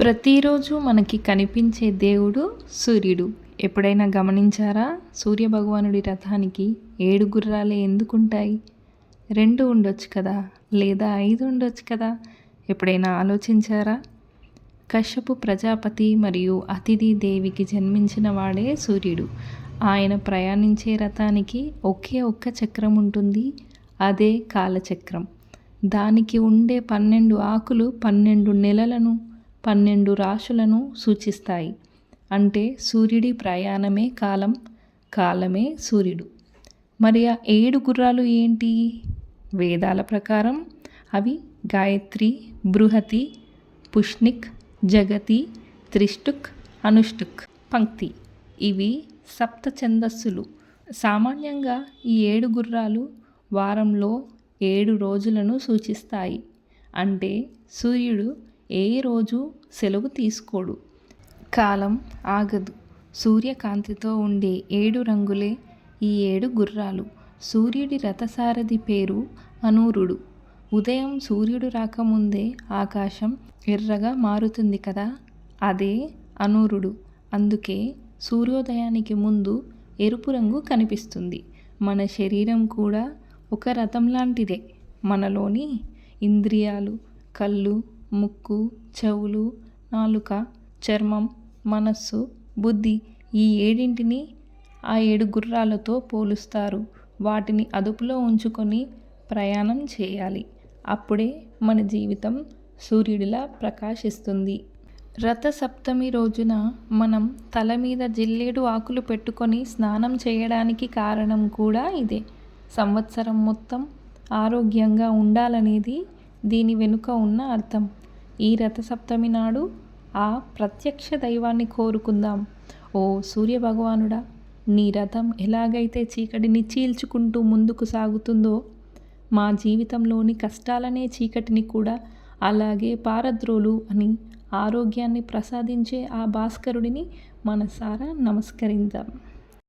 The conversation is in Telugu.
ప్రతిరోజు మనకి కనిపించే దేవుడు సూర్యుడు. ఎప్పుడైనా గమనించారా? సూర్యభగవానుడి రథానికి 7 గుర్రాలే ఎందుకుంటాయి? 2 ఉండొచ్చు కదా! లేదా 5 ఉండొచ్చు కదా! ఎప్పుడైనా ఆలోచించారా? కశ్యపు ప్రజాపతి మరియు అతిథి దేవికి జన్మించిన వాడే సూర్యుడు. ఆయన ప్రయాణించే రథానికి ఒకే ఒక్క చక్రం ఉంటుంది. అదే కాలచక్రం. దానికి ఉండే 12 ఆకులు 12 నెలలను 12 రాశులను సూచిస్తాయి. అంటే సూర్యుడి ప్రయాణమే కాలం, కాలమే సూర్యుడు. మరి ఆ 7 గుర్రాలు ఏంటి? వేదాల ప్రకారం అవి గాయత్రి, బృహతి, పుష్నిక్, జగతి, త్రిష్టుక్, అనుష్టుక్, పంక్తి. ఇవి సప్త ఛందస్సులు. సామాన్యంగా ఈ 7 గుర్రాలు వారంలో 7 రోజులను సూచిస్తాయి. అంటే సూర్యుడు ఏ రోజు సెలవు తీసుకోడు. కాలం ఆగదు. సూర్యకాంతితో ఉండే 7 రంగులే ఈ 7 గుర్రాలు. సూర్యుడి రథసారథి పేరు అనూరుడు. ఉదయం సూర్యుడు రాకముందే ఆకాశం ఎర్రగా మారుతుంది కదా! అదే అనూరుడు. అందుకే సూర్యోదయానికి ముందు ఎరుపు రంగు కనిపిస్తుంది. మన శరీరం కూడా ఒక రథం లాంటిదే. మనలోని ఇంద్రియాలు, కళ్ళు, ముక్కు, చెవులు, నాలుక, చర్మం, మనస్సు, బుద్ధి ఈ 7ంటిని ఆ 7 గుర్రాలతో పోలుస్తారు. వాటిని అదుపులో ఉంచుకొని ప్రయాణం చేయాలి. అప్పుడే మన జీవితం సూర్యుడిలా ప్రకాశిస్తుంది. రథసప్తమి రోజున మనం తల మీద జిల్లేడు ఆకులు పెట్టుకొని స్నానం చేయడానికి కారణం కూడా ఇదే. సంవత్సరం మొత్తం ఆరోగ్యంగా ఉండాలనేది దీని వెనుక ఉన్న అర్థం. ఈ రథసప్తమి నాడు ఆ ప్రత్యక్ష దైవాన్ని కోరుకుందాం. ఓ సూర్యభగవానుడా, నీ రథం ఎలాగైతే చీకటిని చీల్చుకుంటూ ముందుకు సాగుతుందో, మా జీవితంలోని కష్టాలనే చీకటిని కూడా అలాగే పారద్రోలు అని ఆరోగ్యాన్ని ప్రసాదించే ఆ భాస్కరుడిని మనసారా నమస్కరిద్దాం.